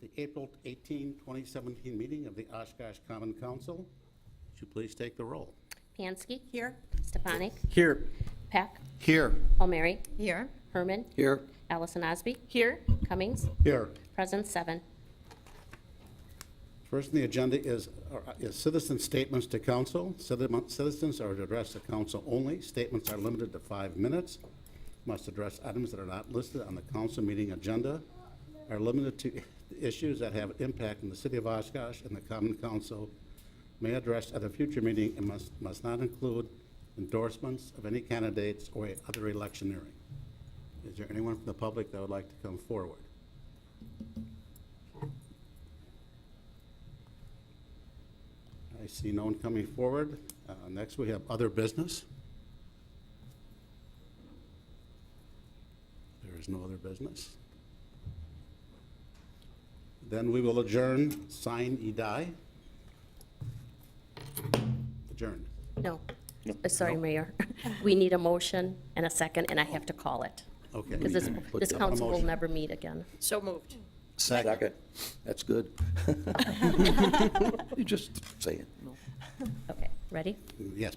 the April 18, 2017 meeting of the Oshkosh Common Council. Would you please take the roll? Pansky. Here. Stefanik. Here. Peck. Here. Palmieri. Here. Herman. Here. Allison Osby. Here. Cummings. Here. Present 7. First on the agenda is citizen statements to council. Citizens are to address the council only. Statements are limited to 5 minutes. Must address items that are not listed on the council meeting agenda, are limited to issues that have impact in the city of Oshkosh and the common council, may address at a future meeting, and must not include endorsements of any candidates or other electioneering. Is there anyone from the public that would like to come forward? I see no one coming forward. Next, we have other business. There is no other business. Then we will adjourn, sign, die. Adjourned. No. Sorry, Mayor. We need a motion and a second, and I have to call it. Okay. Because this A council will motion. never meet again. So moved. Second. That's good. You just say it. Okay, ready? Yes.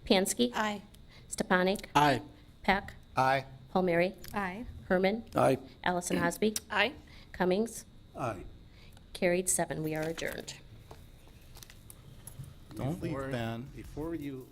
Pansky. Aye. Stefanik. Aye. Peck. Aye. Palmieri. Aye. Herman. Aye. Allison Osby. Aye. Cummings. Aye. Carried 7. We are adjourned. Don't leave, Ben. Before you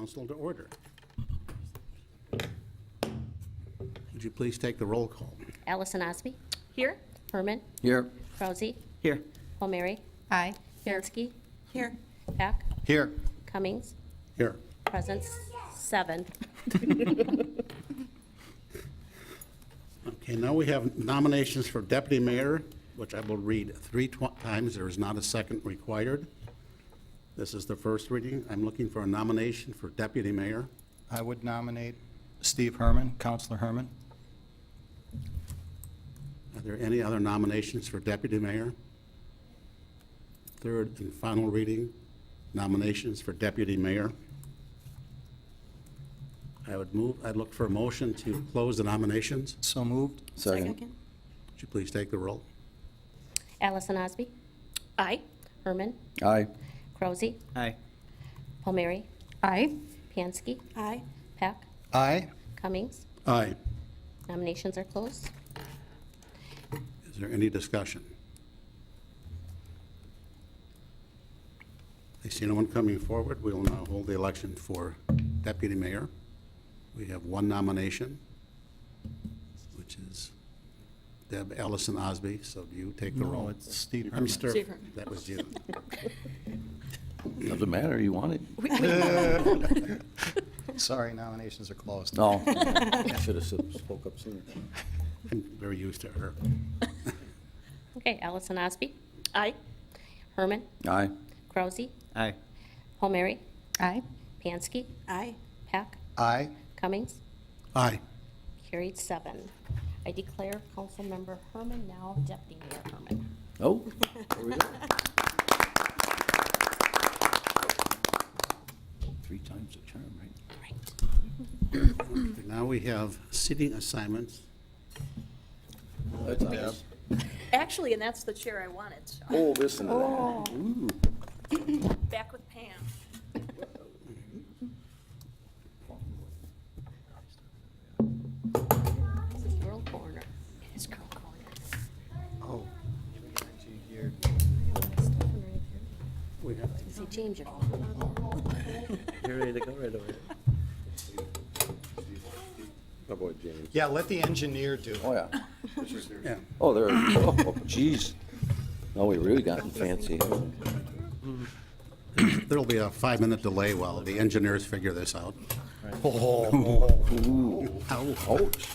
council to order. Would you please take the roll call? Allison Osby, Here? Herman, Here. Krause, Here. Palmieri, Aye. Pinsky, Here. Heck, Here. Cummings, Here. present 7. Okay, now we have nominations for deputy mayor, which I will read times. There is not a second required. This is the first reading. I'm looking for a nomination for deputy mayor. I would nominate Steve Herman, Counselor Herman. Are there any other nominations for deputy mayor? Third and final reading, nominations for deputy mayor. I'd look for a motion to close the nominations. So moved. Second. Would you please take the roll? Allison Osby, Aye. Herman, Aye. Krause, Aye. Palmieri, Aye. Pinsky, Aye. Heck, Aye. Cummings. Aye. Nominations are closed. Is there any discussion? I see no one coming forward. We will now hold the election for deputy mayor. We have one nomination, which is Deb Allison Osby, so do you take the No, roll? it's Steve I'm Herman. Steve Herman. That was you. Doesn't matter, you want it. Sorry, nominations are closed. No. I should have spoke up sooner. I'm very used to her. Okay, Allison Osby, Aye. Herman, Aye. Krause, Aye. Palmieri, Aye. Pansky, Aye. Heck, Aye. Cummings. Aye. Carried 7. I declare Councilmember Herman now Deputy Mayor Herman. Oh, there we go. 3 times the charm, right? Right. Now we have seating assignments. That's Deb. Actually, and that's the chair I wanted. so. Oh, listen to that. Ooh. Back with Pam. This is girl corner. It is girl corner. Oh. We have See, change it. You're ready to go right away. My boy James. Yeah, let the engineer do it. Oh, yeah. Yeah. Oh, there, oh, geez. No, we really gotten fancy. There'll be a 5-minute delay while the engineers figure this out. Ooh. Ow. Ouch.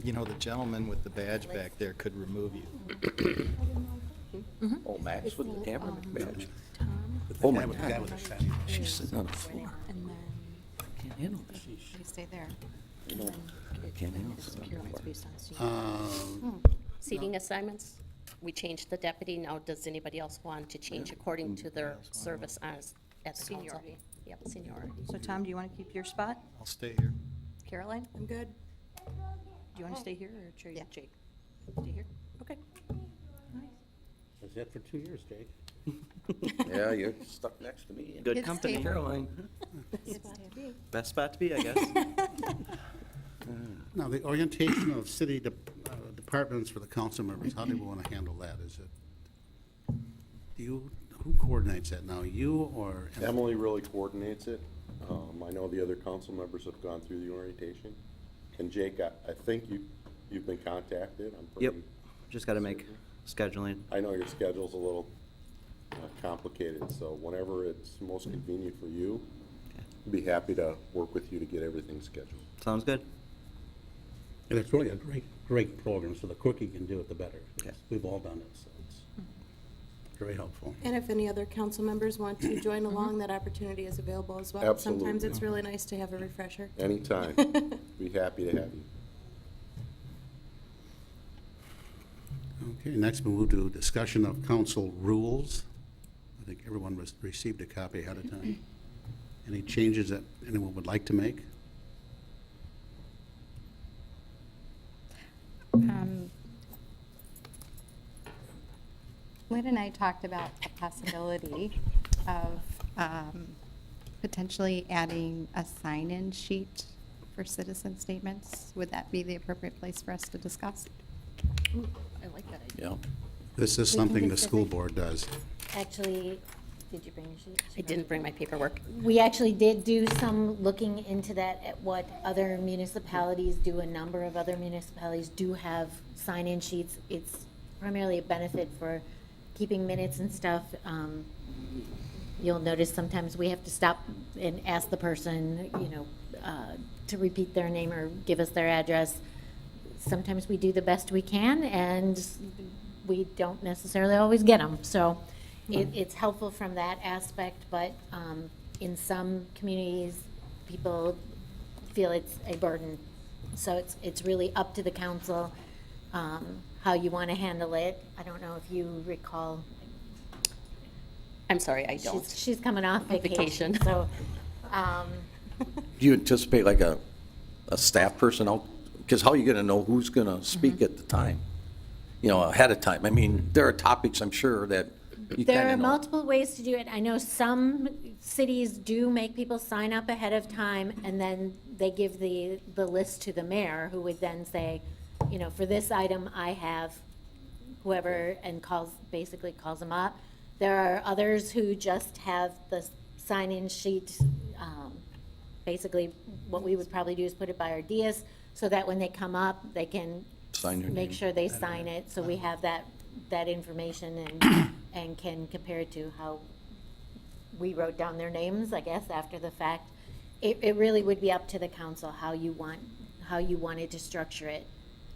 You know, the gentleman with the badge back there could remove you. Oh, Max with the camera badge. The Oh, guy my with- the guy God. with the shiny- She's sitting on the floor. And then I can't handle this. you stay there. No, I can't handle this. Seating assignments, we changed the deputy. Now, does anybody else want to change according to their service as the council? Seniority. Yep, seniority. So Tom, do you want to keep your spot? I'll stay here. Caroline? I'm good. Do you want to stay here or Jake? Jake. Stay here? Okay. That's it for 2 years, Jake. Yeah, you're stuck next to me. Good It's company. stable. Caroline. Best Spot to be, I guess. Now, the orientation of city departments for the council members, how do we want to handle that? Is it, who coordinates that now, you or? Emily really coordinates it. I know the other council members have gone through the orientation. And Jake, I think you've been contacted. I'm Yep. pretty Just got to make scheduling. I know your schedule's a little complicated, so whenever it's most convenient for you, I'd be happy to work with you to get everything scheduled. Sounds good. And it's really a great program, so the quicker you can do it, the better. Okay. We've all done it, so it's very helpful. And if any other council members want to join along, that opportunity is available as well. Sometimes Absolutely. it's really nice to have a refresher. Anytime. Be happy to have you. Okay, next we'll move to discussion of council rules. I think everyone received a copy ahead of time. Any changes that anyone would like to make? Lynn and I talked about the possibility of potentially adding a sign-in sheet for citizen statements. Would that be the appropriate place for us to discuss? I like that idea. Yeah. This is We can something the consider school it. board does. Actually, Did you bring your sheet? I didn't bring my paperwork. We actually did do some looking into that at what other municipalities do. A number of other municipalities do have sign-in sheets. It's primarily a benefit for keeping minutes and stuff. You'll notice sometimes we have to stop and ask the person, to repeat their name or give us their address. Sometimes we do the best we can, and we don't necessarily always get them. So it's helpful from that aspect, but in some communities, people feel it's a burden. So it's really up to the council how you want to handle it. I don't know if you recall. I'm sorry, I don't. She's coming off Vacation. vacation, so. Do you anticipate like a staff person out? Because how are you going to know who's going to speak at the time? Ahead of time. I mean, there are topics, I'm sure, that you There kind are of know. multiple ways to do it. I know some cities do make people sign up ahead of time, and then they give the list to the mayor, who would then say, for this item, I have whoever, and basically calls them up. There are others who just have the sign-in sheet. Basically, what we would probably do is put it by our dais, so that when they come up, they can Sign your make name. sure they sign it, so we have that information and can compare it to how we wrote down their names, I guess, after the fact. It really would be up to the council how you wanted to structure it.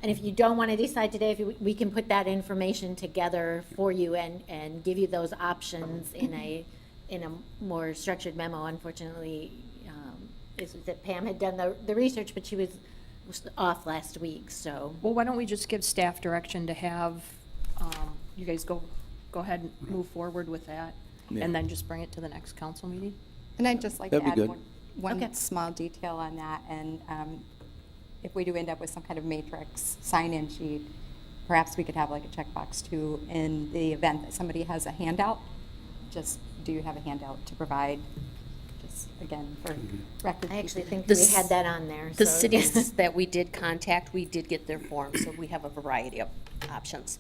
And if you don't want to decide today, we can put that information together for you and give you those options in a more structured memo. Unfortunately, that Pam had done the research, but she was off last week, so. Well, why don't we just give staff direction to have, you guys go ahead and move forward with that, Yeah. and then just bring it to the next council meeting? And I'd just like to That'd be add good. one Okay. small detail on that, and if we do end up with some kind of matrix sign-in sheet, perhaps we could have like a checkbox too, in the event that somebody has a handout. Just, do you have a handout to provide, just again, for record I actually keeping? think we had that on there. The so- cities that we did contact, we did get their forms, so we have a variety of options.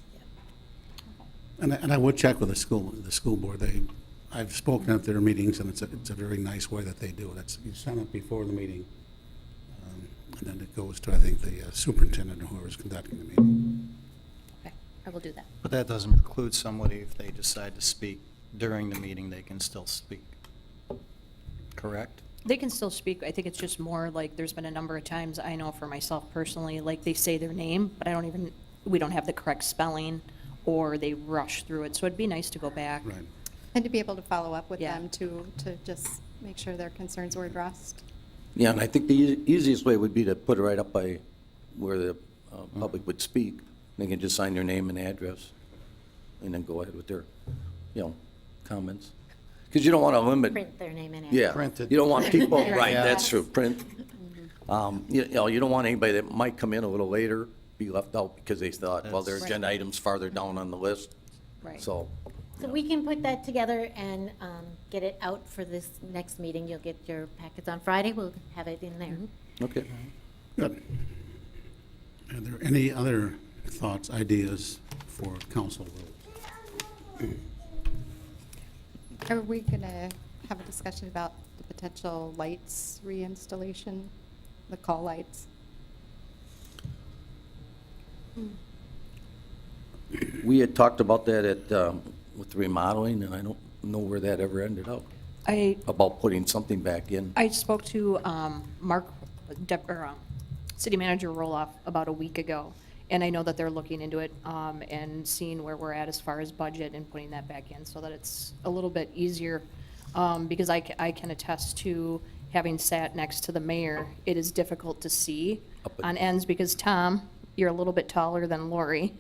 And I would check with the school board. I've spoken at their meetings, and it's a very nice way that they do it. You sign up before the meeting, and then it goes to, I think, the superintendent or whoever's conducting the meeting. Okay, I will do that. But that doesn't preclude somebody, if they decide to speak during the meeting, they can still speak. Correct? They can still speak. I think it's just more like, there's been a number of times, I know for myself personally, like they say their name, but we don't have the correct spelling, or they rush through it. So it'd be nice to go back. Right. And to be able to follow up with Yeah. them to just make sure their concerns were addressed. Yeah, and I think the easiest way would be to put it right up by where the public would speak. They can just sign their name and address, and then go ahead with their, comments. Because you don't want to limit. Print their name and Yeah, Printed. you don't want people, right, Yeah. that's true, print. You don't want anybody that might come in a little later be left out because they thought, well, their That's- agenda item's farther down on the list. Right. So, So we can put that together and get it out for this next meeting. You'll get your packets on Friday. We'll have it in there. okay. Good. Are there any other thoughts, ideas for council rules? Are we going to have a discussion about the potential lights reinstallation, the call lights? We had talked about that with remodeling, and I don't know where that ever ended up, about putting something back in. I spoke to Mark, City Manager Roloff, about a week ago, and I know that they're looking into it and seeing where we're at as far as budget and putting that back in so that it's a little bit easier. Because I can attest to having sat next to the mayor, it is difficult to see on ends because Tom, you're a little bit taller than Lori,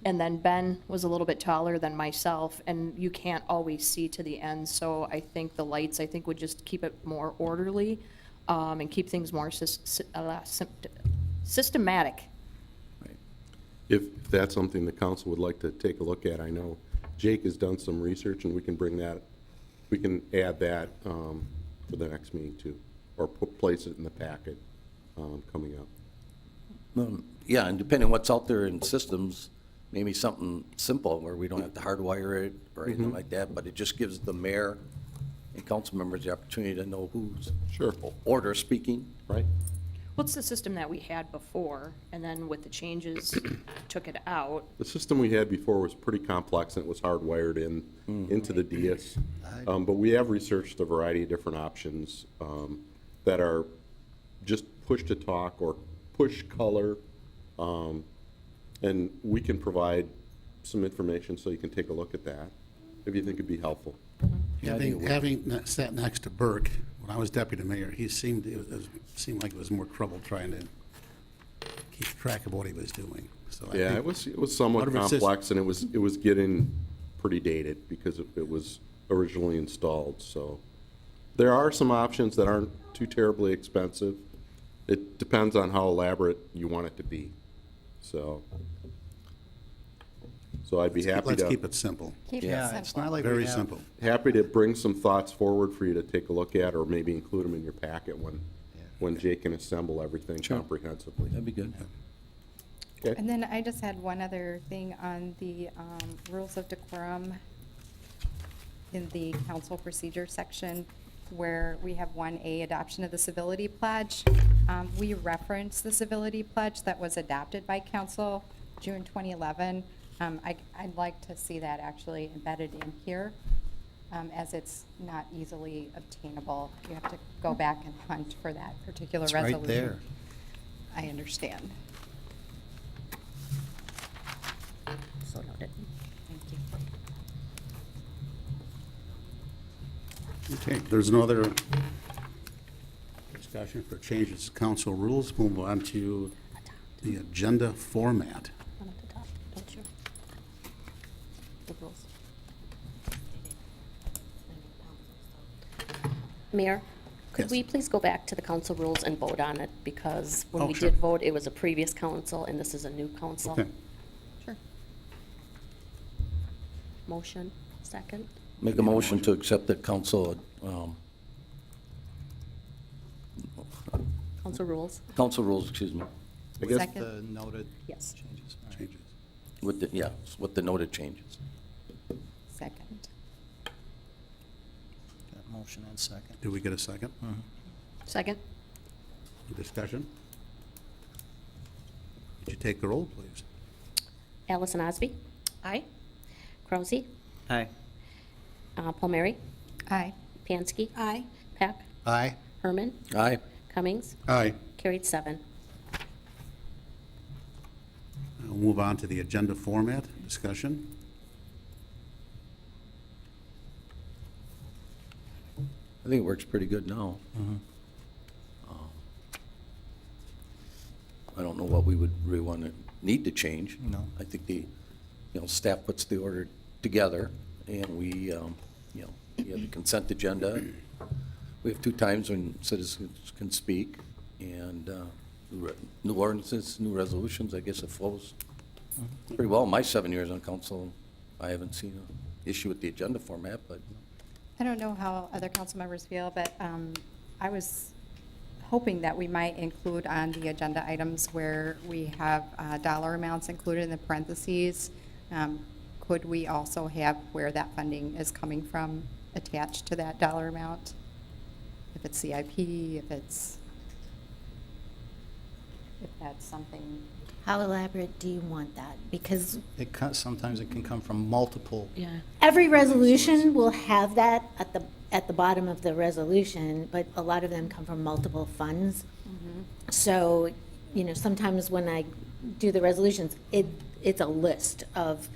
and then Ben was a little bit taller than myself, and you can't always see to the end. So I think the lights, would just keep it more orderly and keep things more systematic. If that's something the council would like to take a look at, I know Jake has done some research, and we can add that for the next meeting too, or place it in the packet coming up. Yeah, and depending on what's out there in systems, maybe something simple where we don't have to hardwire it or anything like that, but it just gives the mayor and council members the opportunity to know who's Sure. order speaking. Right? What's the system that we had before, and then with the changes, took it out? The system we had before was pretty complex, and it was hardwired into the DS. But we have researched a variety of different options that are just push-to-talk or push-color, and we can provide some information so you can take a look at that, if you think it'd be helpful. Having sat next to Burke, when I was deputy mayor, he seemed like it was more trouble trying to keep track of what he was doing. So I Yeah, think it was somewhat whatever system- complex, and it was getting pretty dated because it was originally installed, so. There are some options that aren't too terribly expensive. It depends on how elaborate you want it to be, so. So I'd be happy Let's to. keep it simple, Keep it Yeah, it's simple. not like we very have. simple. Happy to bring some thoughts forward for you to take a look at, or maybe include them in your packet when Jake can assemble everything comprehensively. That'd be good. Okay? And then I just had one other thing on the rules of decorum in the council procedure section, where we have 1A, adoption of the civility pledge. We reference the civility pledge that was adopted by council June 2011. I'd like to see that actually embedded in here, as it's not easily obtainable. You have to go back and hunt for that particular It's resolution. right there. I understand. So noted. Thank you. Okay, there's no other discussion for changes to council rules. Move on to the agenda format. One at the top, don't you? The rules. Mayor, could Yes. we please go back to the council rules and vote on it? Because when Oh, we sure. did vote, it was a previous council, and this is a new council. Okay. Sure. Motion, second? Make a motion to accept the council Council rules, council rules, excuse me, I guess Second. The noted yes. changes. All right. Changes. with the, yeah, with the noted changes. Second. Got motion and second. Do we get a second? Second? Discussion? Would you take the roll, please? Allison Osby, Aye. Krause, Aye. Palmieri, Aye. Pansky, Aye. Peck, Aye. Herman, Aye. Cummings, Aye. carried 7. We'll move on to the agenda format discussion. I think it works pretty good now. I don't know what we would really want to need to change. No. I think staff puts the order together, and we have the consent agenda. We have 2 times when citizens can speak, and new ordinances, new resolutions, I guess it flows pretty well. My 7 years on council, I haven't seen an issue with the agenda format, but I don't know how other council members feel, but I was hoping that we might include on the agenda items where we have dollar amounts included in the parentheses. Could we also have where that funding is coming from attached to that dollar amount? If it's CIP, if that's something. How elaborate do you want that? Because Sometimes it can come from multiple. every resolution will have that at the bottom of the resolution, but a lot of them come from multiple funds. So, sometimes when I do the resolutions, it's a list of,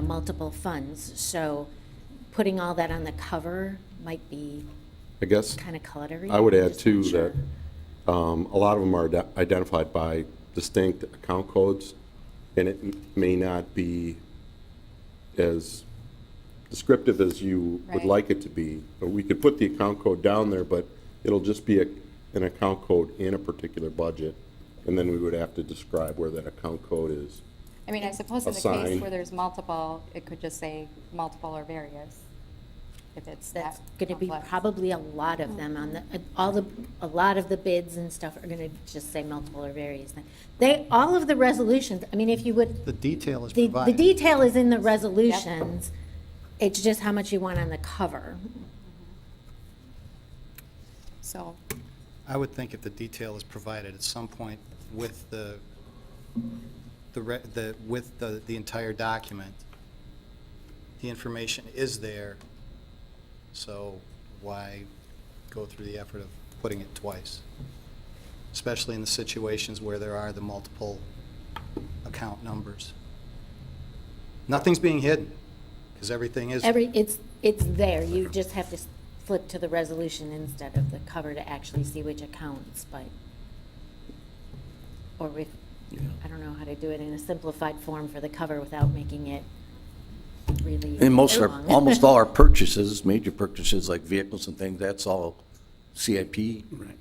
multiple funds. So putting all that on the cover might be I guess kind of cluttery. I would add Just too not sure. that a lot of them are identified by distinct account codes, and it may not be as descriptive as you would Right. like it to be. But we could put the account code down there, but it'll just be an account code in a particular budget, and then we would have to describe where that account code is. I mean, I suppose in the case Assigned. where there's multiple, it could just say multiple or various. if it's That's that gonna be complex. probably a lot of them on the, a lot of the bids and stuff are gonna just say multiple or various. All of the resolutions, I mean, if you would, The detail is the provided. detail is in the resolutions. It's just how much you want on the cover. So, I would think if the detail is provided at some point with with the entire document, the information is there, so why go through the effort of putting it twice? Especially in the situations where there are the multiple account numbers. Nothing's being hidden, because everything is. It's there, you just have to flip to the resolution instead of the cover to actually see which accounts, but, or if, I don't know how to do it in a simplified form for the cover without making it really And long. almost all our purchases, major purchases like vehicles and things, that's all CIP Right.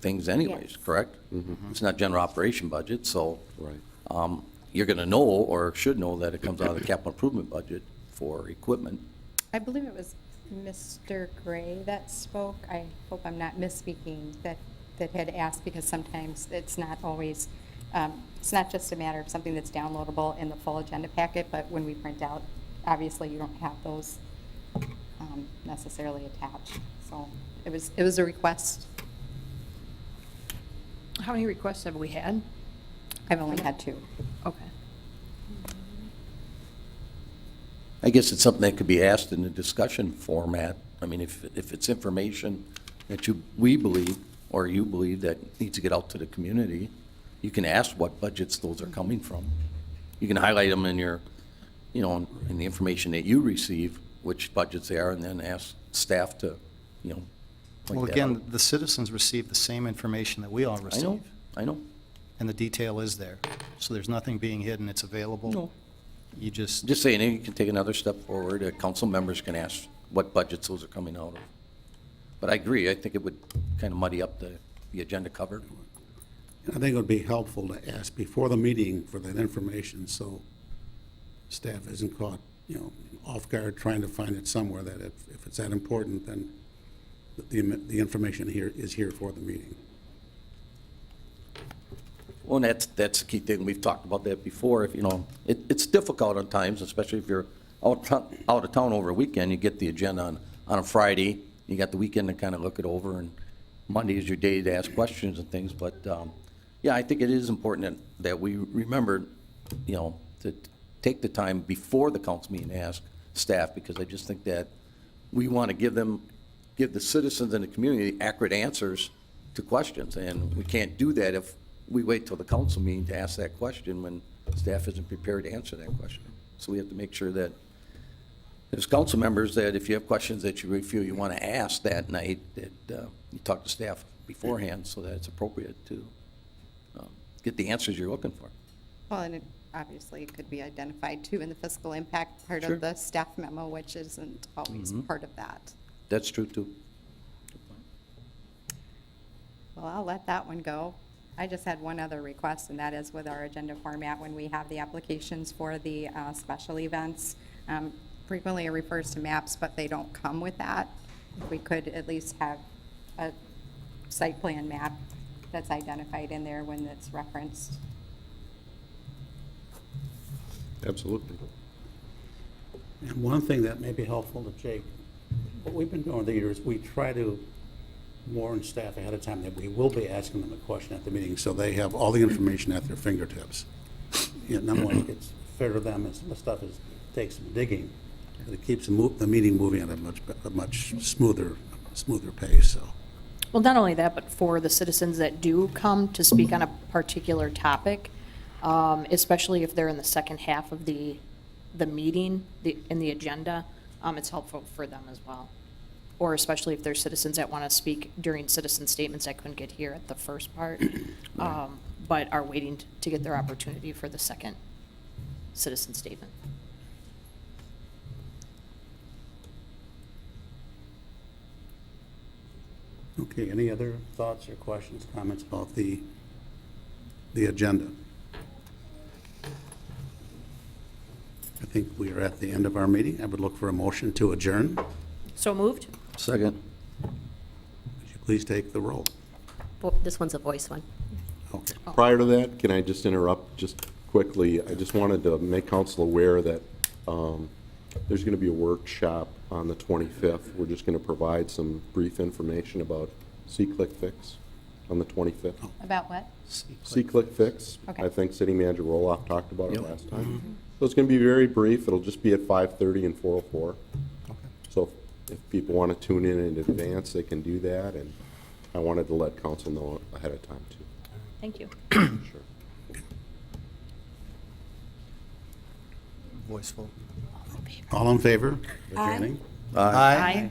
things anyways, Yes. correct? It's not general operation budget, so Right. you're gonna know, or should know, that it comes out of the capital improvement budget for equipment. I believe it was Mr. Gray that spoke, I hope I'm not misspeaking, that had asked, because sometimes it's not always, it's not just a matter of something that's downloadable in the full agenda packet, but when we print out, obviously you don't have those necessarily attached. So it was a request. How many requests have we had? I've only had 2. Okay. I guess it's something that could be asked in a discussion format. I mean, if it's information that we believe, or you believe, that needs to get out to the community, you can ask what budgets those are coming from. You can highlight them in your, in the information that you receive, which budgets they are, and then ask staff to, point Well, that again, out. the citizens receive the same information that we all receive. I know. And the detail is there. So there's nothing being hidden, it's available. No. You just, Just saying, you can take another step forward. Council members can ask what budgets those are coming out of. But I agree, I think it would kind of muddy up the agenda cover. I think it would be helpful to ask before the meeting for that information, so staff isn't caught, off guard trying to find it somewhere, that if it's that important, then the information here is here for the meeting. Well, and that's the key thing. We've talked about that before. If, it's difficult at times, especially if you're out of town over a weekend. You get the agenda on a Friday. You got the weekend to kind of look it over, and Monday is your day to ask questions and things. But, yeah, I think it is important that we remember, to take the time before the council meeting to ask staff, because I just think that we want to give the citizens in the community accurate answers to questions. And we can't do that if we wait till the council meeting to ask that question when staff isn't prepared to answer that question. So we have to make sure that there's council members that if you have questions that you really feel you want to ask that night, that you talk to staff beforehand so that it's appropriate to get the answers you're looking for. Well, and it obviously could be identified too in the fiscal impact part Sure. of the staff memo, which isn't always part of that. That's true, too. Well, I'll let that one go. I just had one other request, and that is with our agenda format, when we have the applications for the special events. Frequently it refers to maps, but they don't come with that. If we could at least have a site plan map that's identified in there when it's referenced. Absolutely. And one thing that may be helpful to Jake, what we've been doing over the years, we try to warn staff ahead of time that we will be asking them a question at the meeting, so they have all the information at their fingertips. Number one, it's fair to them, and some of the stuff takes some digging, but it keeps the meeting moving at a much smoother pace, so. Well, not only that, but for the citizens that do come to speak on a particular topic, especially if they're in the second half of the meeting, in the agenda, it's helpful for them as well. Or especially if there's citizens that want to speak during citizen statements that couldn't get here at the first part, but are waiting to get their opportunity for the second citizen statement. Okay, any other thoughts or questions, comments about the agenda? I think we are at the end of our meeting. I would look for a motion to adjourn. So moved? Second. Would you please take the roll? This one's a voice one. Okay. Prior to that, can I just interrupt just quickly? I just wanted to make council aware that there's going to be a workshop on the 25th. We're just going to provide some brief information about C-Click Fix on the 25th. About what? C-Click Fix. Okay. I think City Manager Roloff talked about it Yep. last time. So it's going to be very brief. It'll just be at 5:30 and 4:04. So if people want to tune in advance, they can do that, and I wanted to let council know ahead of time, too. Thank you. Sure. Voice vote. All in favor? Aye. Adjourning? Aye.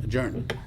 Adjourned.